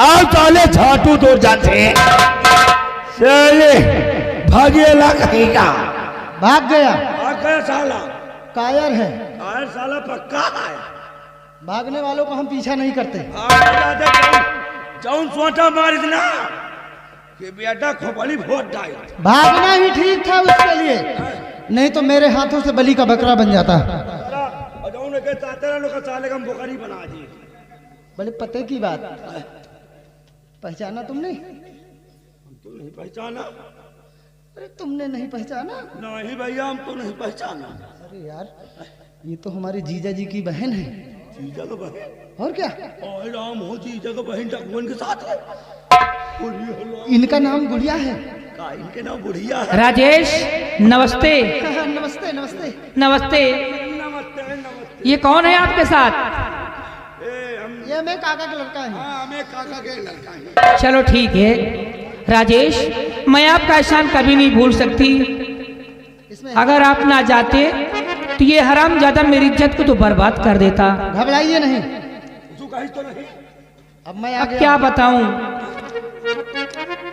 आओ चले झाटू दूर जाते चले भागेला कहीं का भाग गया साला कायर है। कायर साला पक्का है। भागने वालों को हम पीछा नहीं करते। जौन सोटा मार इतना कि बेटा खोपड़ी फोड़ डाल। भागना ही ठीक था उसके लिए, नहीं तो मेरे हाथों से बलि का बकरा बन जाता। बोकरी बना दी। बड़े पते की बात, पहचाना तुमने? तुम नहीं पहचाना? अरे तुमने नहीं पहचाना? नहीं भैया हम तो नहीं पहचाना। अरे यार ये तो हमारे जीजा जी की बहन है। जीजा का बहन? और क्या? और राम हो जीजा का बहन टकवन के साथ है। इनका नाम गुड़िया है। का इनके नाम बुढ़िया है? राजेश नमस्ते। नमस्ते नमस्ते नमस्ते। नमस्ते। ये कौन है आपके साथ? ये मैं काका का लड़का है। हाँ मैं काका के लड़का है। चलो ठीक है राजेश, मैं आपका एहसान कभी नहीं भूल सकती। अगर आप ना जाते तो ये हरामजादा मेरी इज्जत को तो बर्बाद कर देता। घबराइए नहीं। तो नहीं। अब मैं आ अब गया। क्या बताऊं?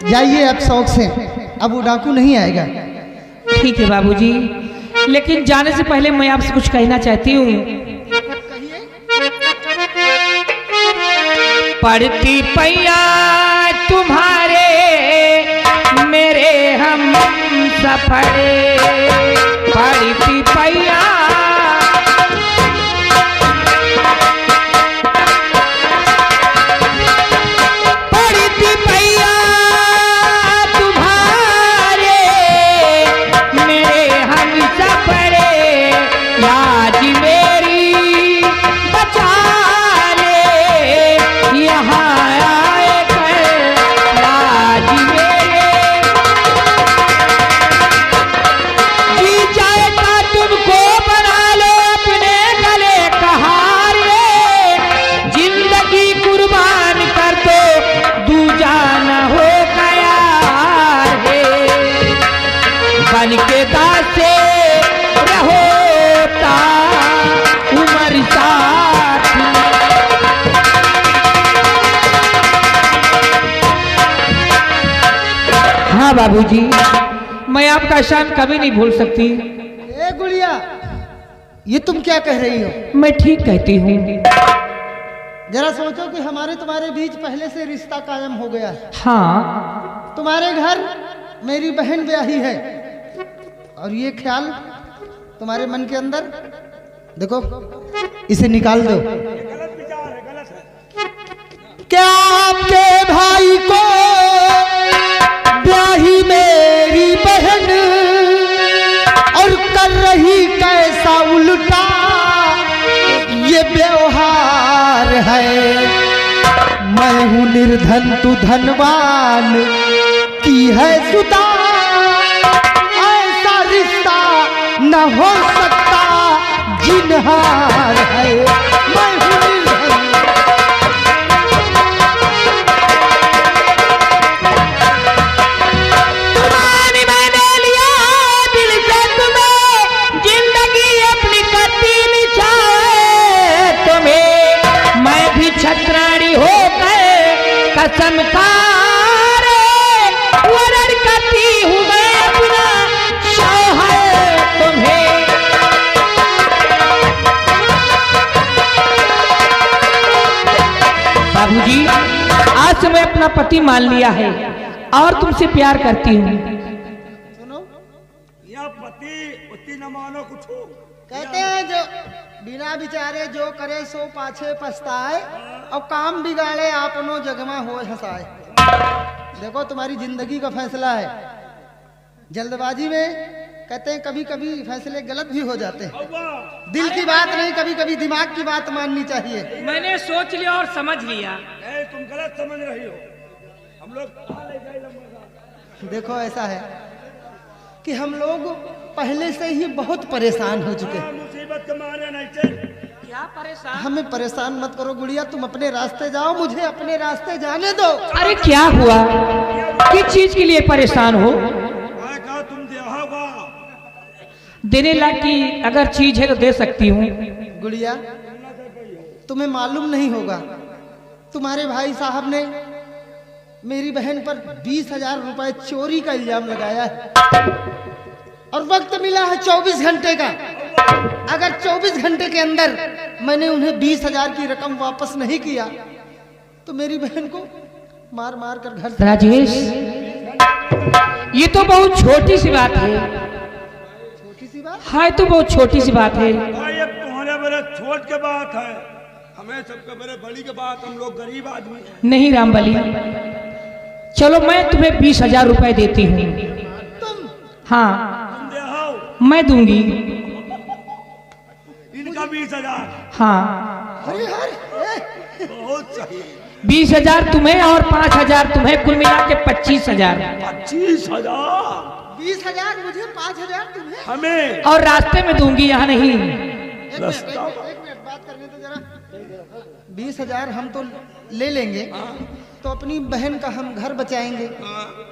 जाइए अब शौक से, अब वो डाकू नहीं आएगा। ठीक है बाबूजी, लेकिन जाने से पहले मैं आपसे कुछ कहना चाहती हूँ। पढ़ती पैया तुम्हारे मेरे हम सफरे, पढ़ती पैया पढ़ती पैया तुम्हारे मेरे हम सफरे, लाज मेरी बचा ले यहाँ आए कर, लाज मेरे जी चाहता तुमको बना लो अपने गले का हार, जिंदगी कुर्बान कर दो दूजा न हो गया है, बन के दासे रहोता उमर साथ। हाँ बाबूजी, मैं आपका शान कभी नहीं भूल सकती। ए गुड़िया, ये तुम क्या कह रही हो? मैं ठीक कहती हूँ। जरा सोचो कि हमारे तुम्हारे बीच पहले से रिश्ता कायम हो गया है। हाँ तुम्हारे घर मेरी बहन ब्याही है, और ये ख्याल तुम्हारे मन के अंदर, देखो इसे निकाल दो। गलत विचार है, गलत है। क्या आपके भाई को ब्याही मेरी बहन और कर रही कैसा उल्टा ये व्यवहार है। मैं हूँ निर्धन तू धनवान की है सुता, ऐसा रिश्ता न हो सकता जिन्हार है। मैं हूँ निर्धन। तुम्हारी मैंने लिया दिल से तुम्हें, जिंदगी अपनी कटीली चाहे तुम्हें, मैं भी छत्राणी हो गए कसम खारे, वरण करती हूँ मैं अपना शौहर तुम्हें। बाबूजी, आज से मैं अपना पति मान लिया है और तुमसे प्यार करती हूँ। सुनो, या पति उतनी न मानो कुछ हो। कहते हैं जो बिना विचारे जो करे सो पाछे पछताए, और काम बिगाड़े आपनो जगमा हो हंसाए। देखो तुम्हारी जिंदगी का फैसला है, जल्दबाजी में कहते हैं कभी कभी फैसले गलत भी हो जाते हैं। दिल की बात नहीं, कभी कभी दिमाग की बात माननी चाहिए। मैंने सोच लिया और समझ लिया। नहीं तुम गलत समझ रही हो। हम लोग देखो ऐसा है कि हम लोग पहले से ही बहुत परेशान हो चुके हैं। मुसीबत के मारे नहीं चल। क्या परेशान? हमें परेशान मत करो गुड़िया, तुम अपने रास्ते जाओ, मुझे अपने रास्ते जाने दो। अरे क्या हुआ? किस चीज के लिए परेशान हो? कहा तुम देहोगा। देने लायक की अगर चीज है तो दे सकती हूँ। गुड़िया तुम्हें मालूम नहीं होगा, तुम्हारे भाई साहब ने मेरी बहन पर 20,000 रुपए चोरी का इल्जाम लगाया है और वक्त मिला है 24 घंटे का। अगर 24 घंटे के अंदर मैंने उन्हें 20,000 की रकम वापस नहीं किया तो मेरी बहन को मार मार कर घर से राजेश, ये तो बहुत छोटी सी बात है। छोटी सी बात। हाँ, ये तो बहुत छोटी सी बात है। भाई ये तुम्हारे बड़े छोट के बात है, हमें सबके बड़े बड़ी के बात, हम लोग गरीब आदमी हैं। नहीं रामबली, चलो मैं तुम्हें 20,000 रुपए देती हूँ। तुम हाँ, तुम दे आओ, मैं दूंगी। इनका 20,000 अरे यार बहुत सही। 20,000 तुम्हें और 5,000 तुम्हें, कुल मिला के 25,000। 25,000 20,000 मुझे, 5,000 तुम्हें। हमें। और रास्ते में दूंगी, यहाँ नहीं। एक मिनट बात करने तो जरा। 20,000 हम तो ले लेंगे, तो अपनी बहन का हम घर बचाएंगे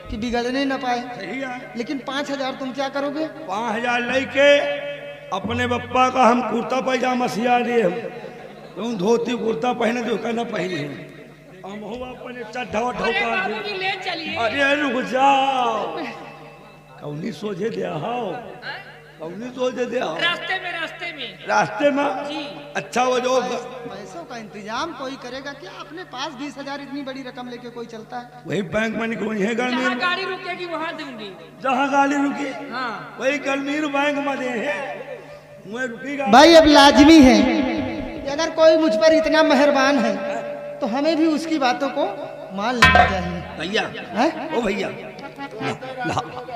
कि बिगड़ने न पाए। सही है। लेकिन 5,000 तुम क्या करोगे? 5,000 लेके अपने बप्पा का हम कुर्ता पैजामा सिया दिए, हम तुम धोती कुर्ता पहने जो कहना पहले हम हो अपने चढ़ा ढोका दे। अरे रुक जाओ, कौनी सोचे दे आओ, कौनी सोचे दे आओ। रास्ते में अच्छा वो जो पैसों का इंतजाम कोई करेगा क्या? अपने पास 20,000 इतनी बड़ी रकम लेके कोई चलता है? वही बैंक में निकल है गलमीर, जहाँ गाड़ी रुकेगी वहाँ दूंगी। जहाँ गाड़ी रुकी हाँ, वही गलमीर बैंक में दे है, वही रुकीगा। भाई अब लाजमी है कि अगर कोई मुझ पर इतना मेहरबान है तो हमें भी उसकी बातों को मान लेना चाहिए। भैया हैं? ओ भैया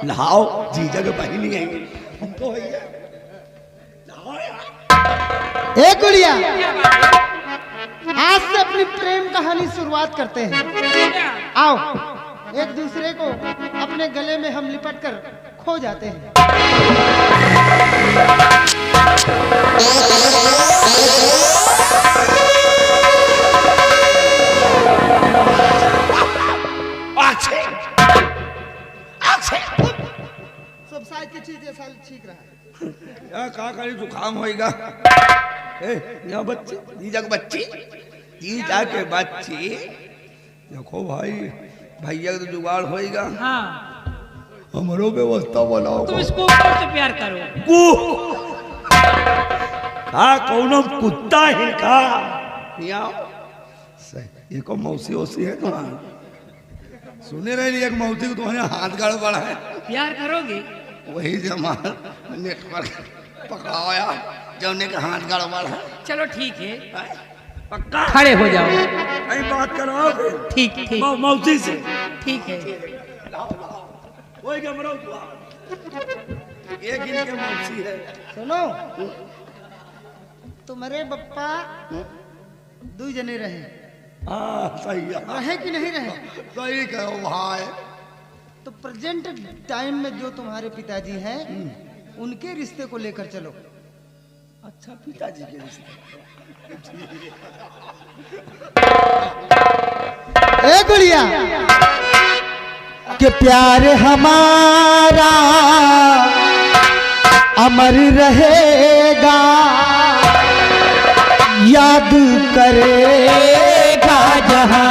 नहाओ, जीजा के बहन नहीं आएंगे हमको भैया, नहाओ यार। ए गुड़िया, आज से अपनी प्रेम कहानी शुरुआत करते हैं। आओ, एक दूसरे को अपने गले में हम लिपट कर खो जाते हैं। सब साइड की चीजें साल ठीक रहा है। यार का करी जुकाम होएगा। ए यहाँ बच्ची, जीजा के बच्ची, जीजा के बच्ची, देखो भाई भैया तो जुगाड़ होएगा। हाँ, हमरो व्यवस्था बनाओ। तुम इसको ऊपर से प्यार करो। हाँ कौनो कुत्ता है का ये को मौसी ओसी है तुम्हारा, सुने रही एक मौसी को तुम्हारे हाथ गाड़ पड़ा है। प्यार करोगे? वही जमा नेटवर्क पकड़ाओ यार, जौने के हाथ गाड़ पड़ा है। चलो ठीक है, पक्का खड़े हो जाओ। कहीं बात कराओ ठीक ठीक मौसी से। ठीक है। वही कमरा एक इनके मौसी है। सुनो, तुम्हारे बप्पा 2 जने रहे। हाँ सही है, रहे कि नहीं रहे? सही कहो भाई। तो प्रेजेंट टाइम में जो तुम्हारे पिताजी हैं उनके रिश्ते को लेकर चलो। अच्छा पिताजी के रिश्ते। ए गुड़िया, कि प्यार हमारा अमर रहेगा, याद करेगा जहां।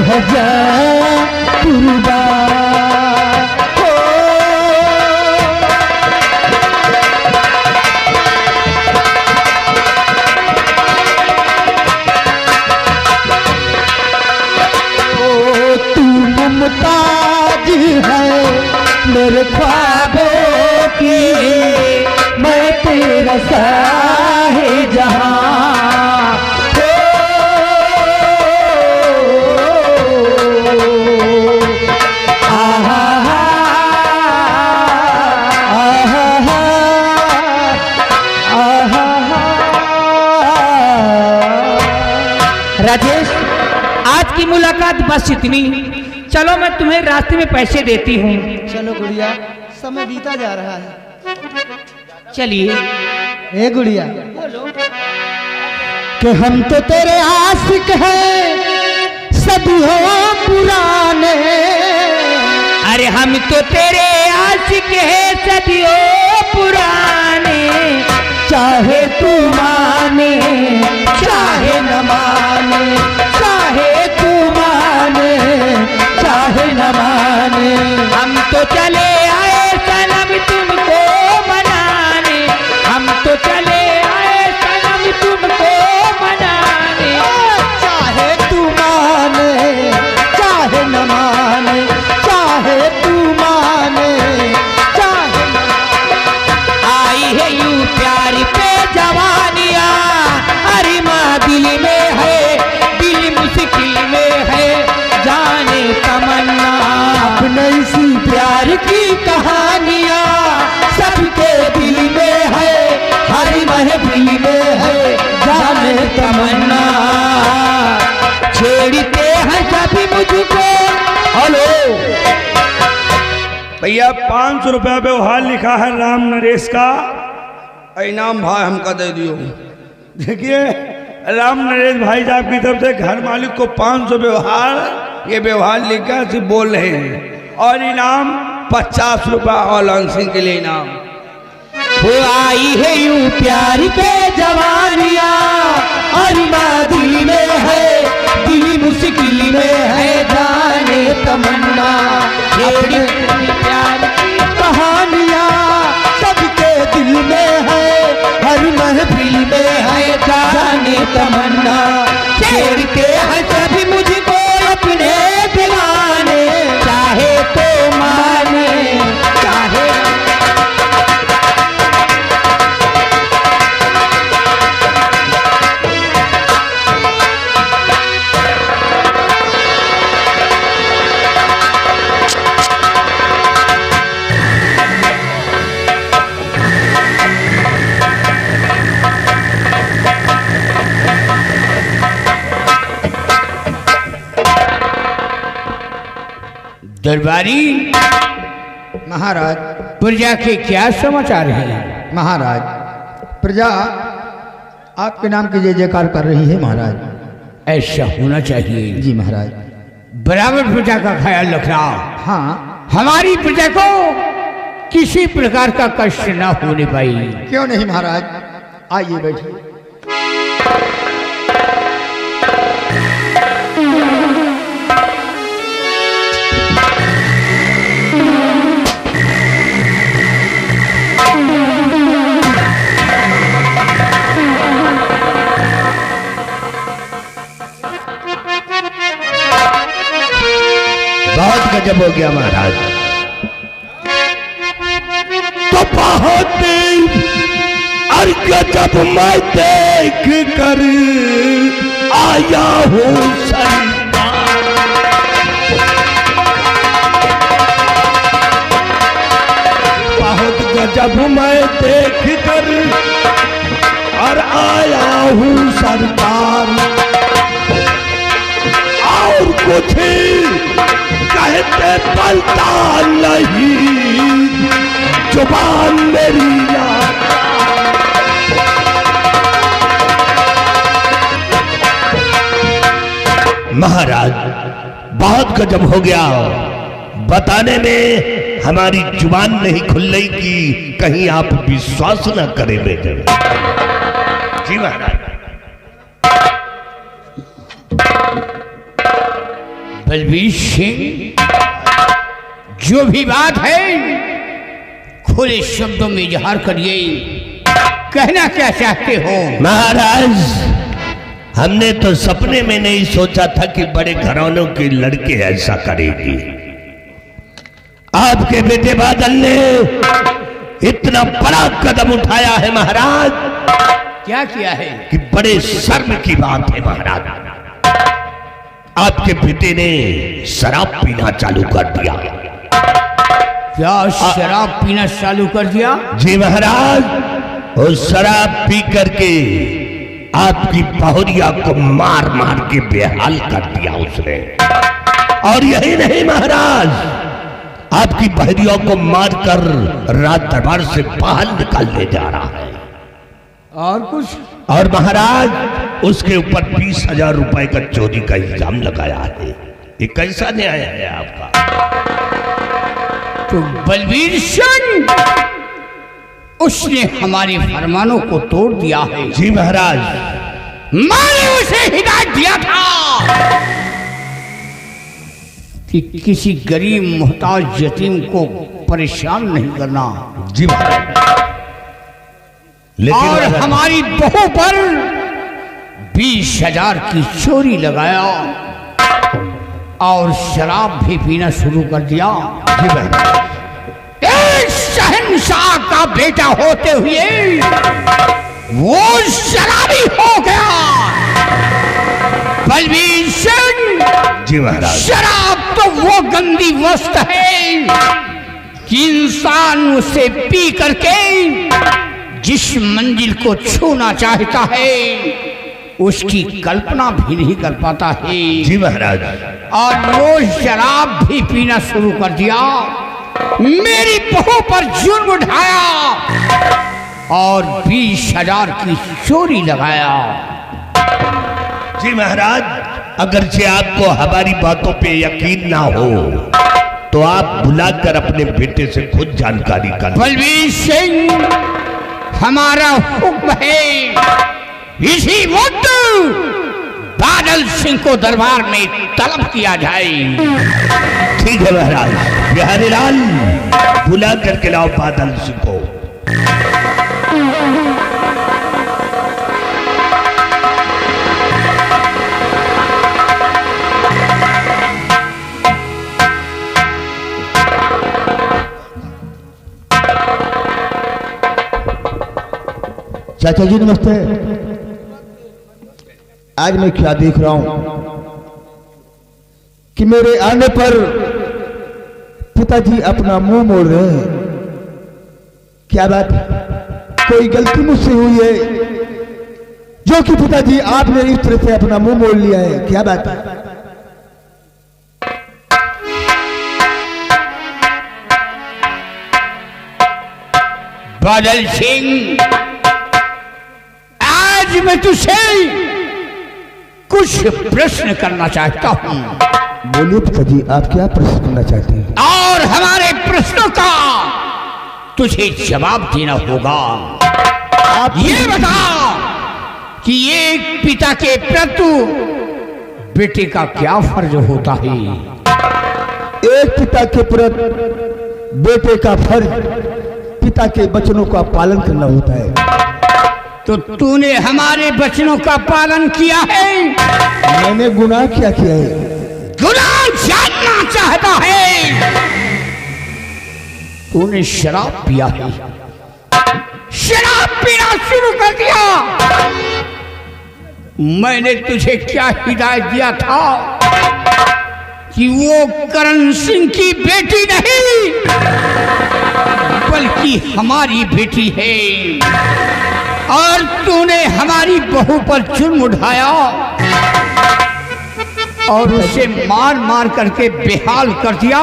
हजार कुर्बान हो। ओ तू मुमताज है मेरे ख्वाबों की, मैं तेरा साहे जहां हो। आहा आहा आहा। राजेश, आज की मुलाकात बस इतनी। चलो मैं तुम्हें रास्ते में पैसे देती हूँ। चलो गुड़िया, समय बीता जा रहा है। चलिए। ए गुड़िया, कि हम तो तेरे आशिक हैं सदियों पुराने। अरे हम तो तेरे आशिक हैं सदियों पुराने। चाहे तू माने चाहे न माने, चाहे तू माने चाहे न माने, हम तो चले आए सनम तुमको मनाने। हम तो चले आए सनम तुमको मनाने। चाहे तू माने चाहे न माने, चाहे तू माने चाहे न माने। आई है यूं प्यार पे जवानियां, अरे माँ दिल में है, दिल मुश्किल में है, जाने तमन्ना। अपने इसी प्यार की कहानियां सबके दिल में है, हर महफिल में है, जाने तमन्ना। छेड़ते हैं सभी मुझको। हेलो भैया, 500 रुपया व्यवहार लिखा है राम नरेश का, इनाम भाई हमका दे दियो। देखिए राम नरेश भाई साहब की तरफ से घर मालिक को 500 व्यवहार, ये व्यवहार लिखकर सिर्फ बोल रहे हैं, और इनाम 50 रुपया औलन सिंह के लिए इनाम। वो आई है यूं प्यार पे जवानियां, और माँ दिल में है, दिल मुश्किल में है, जाने तमन्ना। छेड़ी प्यार की कहानियां सबके दिल में है, हर महफिल में है, जाने तमन्ना। छेड़ते हैं सभी मुझको अपने दीवाने। चाहे तो माने चाहे दरबारी महाराज। प्रजा के क्या समाचार हैं? महाराज, प्रजा आपके नाम की जय जयकार कर रही है महाराज। ऐसा होना चाहिए। जी महाराज। बराबर प्रजा का ख्याल रखना। हाँ, हमारी प्रजा को किसी प्रकार का कष्ट ना होने पाई। क्यों नहीं महाराज, आइए बैठिए। बहुत गजब हो गया महाराज। तो बहुत और गजब मैं देख कर आया हूँ बहुत गजब मैं देख कर और आया हूँ सरकार। और कुछ कहते पलता नहीं जुबान मेरी याद। महाराज बहुत गजब हो गया, बताने में हमारी जुबान नहीं खुल रही कि कहीं आप विश्वास न करें बेटे। जी महाराज। बलबीर सिंह, जो भी बात है खुले शब्दों में इजहार करिए। कहना क्या चाहते हो? महाराज, हमने तो सपने में नहीं सोचा था कि बड़े घरानों के लड़के ऐसा करेगी। आपके बेटे बादल ने इतना बड़ा कदम उठाया है महाराज। क्या किया है? कि बड़े शर्म की बात है महाराज, आपके बेटे ने शराब पीना चालू कर दिया। क्या शराब पीना चालू कर दिया? जी महाराज, और शराब पी करके आपकी बहुरिया को मार मार के बेहाल कर दिया उसने। और यही नहीं महाराज, आपकी बहरियों को मारकर रात दरबार से बाहर निकालने जा रहा है। और कुछ? और महाराज उसके ऊपर 20,000 रुपए का चोरी का इल्जाम लगाया है। ये कैसा न्याय है आपका? तो बलबीर सिंह, उसने हमारे फरमानों को तोड़ दिया है। जी महाराज, मैंने उसे हिदायत दिया था कि किसी गरीब मोहताज यतीम को परेशान नहीं करना। जी महाराज, लेकिन और हमारी बहू पर 20,000 की चोरी लगाया और शराब भी पीना शुरू कर दिया। जी महाराज, एक शहंशाह का बेटा होते हुए वो शराबी हो गया। बलबीर सिंह, जी महाराज, शराब तो वो गंदी वस्तु है कि इंसान उसे पी करके जिस मंजिल को छूना चाहता है उसकी कल्पना भी नहीं कर पाता है। जी महाराज, और वो शराब भी पीना शुरू कर दिया, मेरी बहू पर जुर्म उठाया और 20,000 की चोरी लगाया। जी महाराज, अगरचे आपको हमारी बातों पे यकीन ना हो तो आप बुलाकर अपने बेटे से खुद जानकारी कर। बलबीर सिंह, हमारा हुक्म है, इसी वक्त बादल सिंह को दरबार में तलब किया जाए। ठीक है महाराज, बिहारी लाल बुला करके लाओ बादल सिंह को। चाचा जी नमस्ते। आज मैं क्या देख रहा हूं कि मेरे आने पर पिताजी अपना मुंह मोड़ रहे हैं। क्या बात है? कोई गलती मुझसे हुई है जो कि पिताजी आपने इस तरह से अपना मुंह मोड़ लिया है? क्या बात है? बादल सिंह, आज मैं तुझसे कुछ प्रश्न करना चाहता हूं। बोलिए पिताजी, आप क्या प्रश्न करना चाहते हैं? और हमारे प्रश्नों का तुझे जवाब देना होगा। आप ये बता कि एक पिता के प्रति बेटे का क्या फर्ज होता है? एक पिता के प्रति बेटे का फर्ज पिता के वचनों का पालन करना होता है। तो तूने हमारे वचनों का पालन किया है? मैंने गुनाह क्या किया है? गुनाह जानना चाहता है? तूने शराब पिया है, शराब पीना शुरू कर दिया। मैंने तुझे क्या हिदायत दिया था कि वो करण सिंह की बेटी नहीं बल्कि हमारी बेटी है, और तूने हमारी बहू पर जुर्म उठाया और उसे मार मार करके बेहाल कर दिया,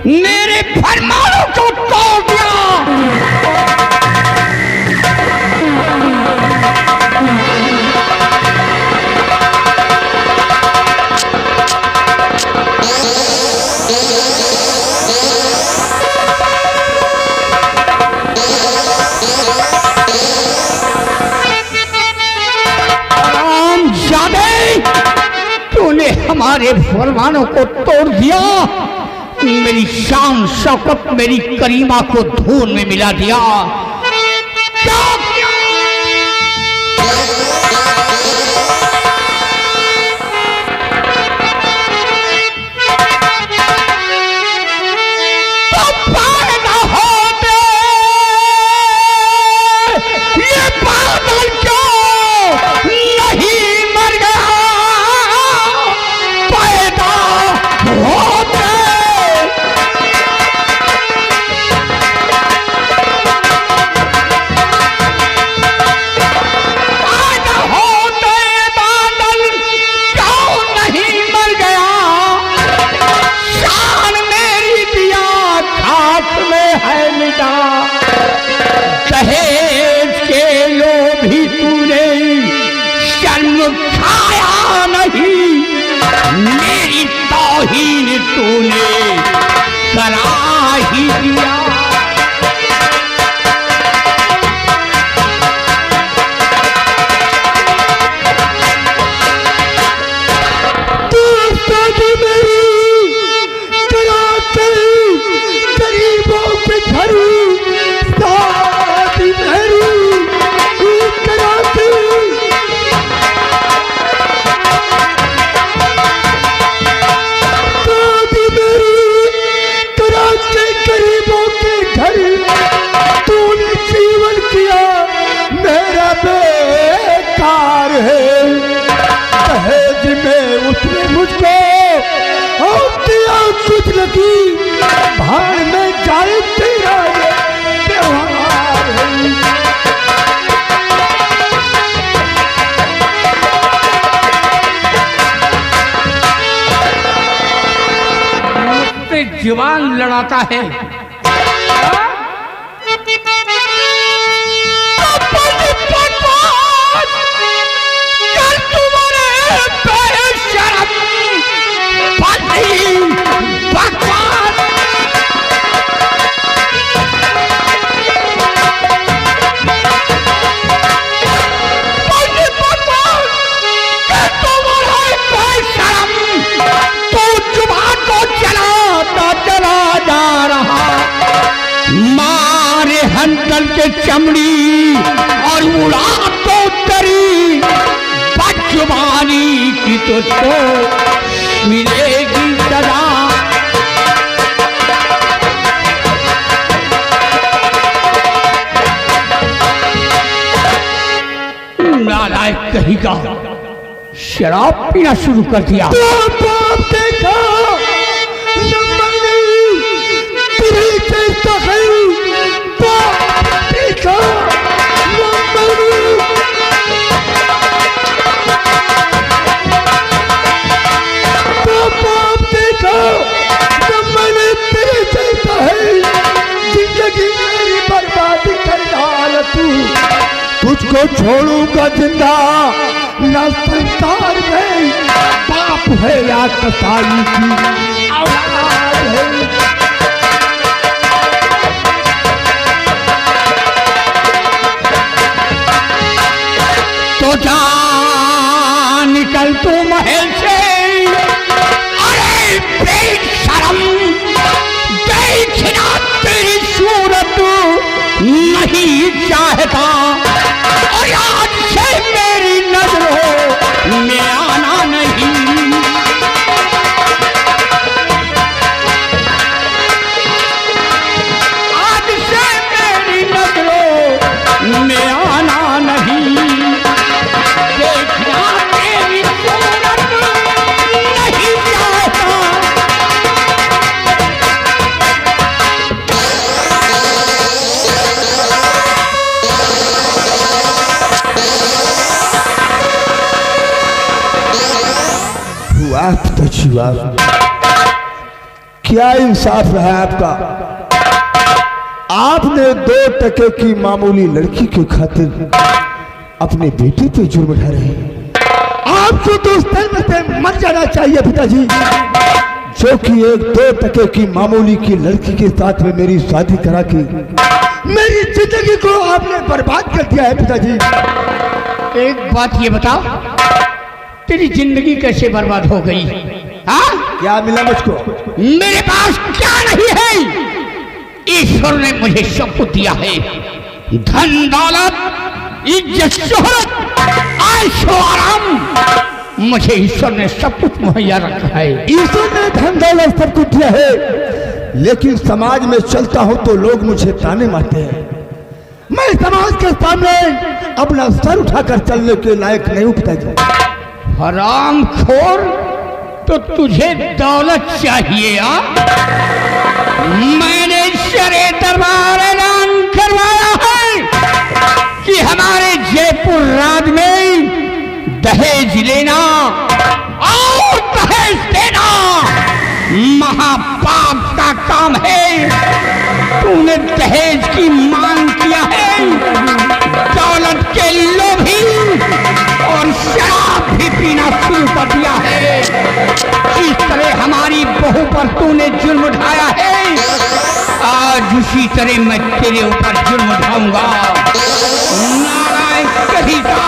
मेरे फरमानों को तोड़ दिया। सारे फरमानों को तोड़ दिया, मेरी शान शौकत मेरी करीमा को धूल में मिला दिया। क्या किया? तो पैदा होते ये बादल क्यों नहीं मर गया? पैदा होते दहेज के लोभी तूने शर्म खाया नहीं, मेरी तौहीन तूने करा ही दिया। गरीबों के घर गरीबों के घर तूने जीवन किया मेरा बेकार है। दहेज में उसने मुझको और दिया कुछ लगी, भाड़ में जाए तेरा ये व्यवहार है। जुबान लड़ाता है। हंटल के चमड़ी और उड़ा तो तरी बदजुबानी की तुझको मिलेगी सजा। नालायक कहेगा, शराब पीना शुरू कर दिया। बाप देखा तुझको छोड़ूंगा जिंदा न संसार में, बाप है या कसाई की औलाद है। तो जा निकल तू महल से, अरे बेशरम, देखना तेरी सूरत नहीं चाहता, और आज से मेरी नजरों में आना नहीं। आज से मेरी नजरों में आना नहीं, देखना तेरी सूरत नहीं चाहता। आप तजुर्बा क्या इंसाफ रहा आपका? आपने 2 टके की मामूली लड़की के खातिर अपने बेटे पे जुर्म ठहराए। आपको तो उस धर्म पे मर जाना चाहिए पिताजी, जो कि एक 2 टके की मामूली की लड़की के साथ में मेरी शादी करा के मेरी जिंदगी को आपने बर्बाद कर दिया है पिताजी। एक बात ये बताओ, तेरी जिंदगी कैसे बर्बाद हो गई? हाँ, क्या मिला मुझको? मेरे पास क्या नहीं है? ईश्वर ने मुझे सब कुछ दिया है, धन दौलत, इज्जत, शोहरत, आयशो आराम, मुझे ईश्वर ने सब कुछ मुहैया रखा है। ईश्वर ने धन दौलत सब कुछ दिया है, लेकिन समाज में चलता हूं तो लोग मुझे ताने मारते हैं। मैं समाज के सामने अपना सर उठाकर चलने के लायक नहीं हूं पिताजी। हरामखोर, तो तुझे दौलत चाहिए? मैंने शरे दरबार ऐलान करवाया है कि हमारे जयपुर राज में दहेज लेना और दहेज देना महापाप का काम है। तूने दहेज की मांग किया है, दौलत के लोभी, और शराब भी पीना शुरू कर दिया है। जिस तरह हमारी बहू पर तूने जुर्म उठाया है, आज उसी तरह मैं तेरे ऊपर जुर्म उठाऊंगा। नारायण कभी का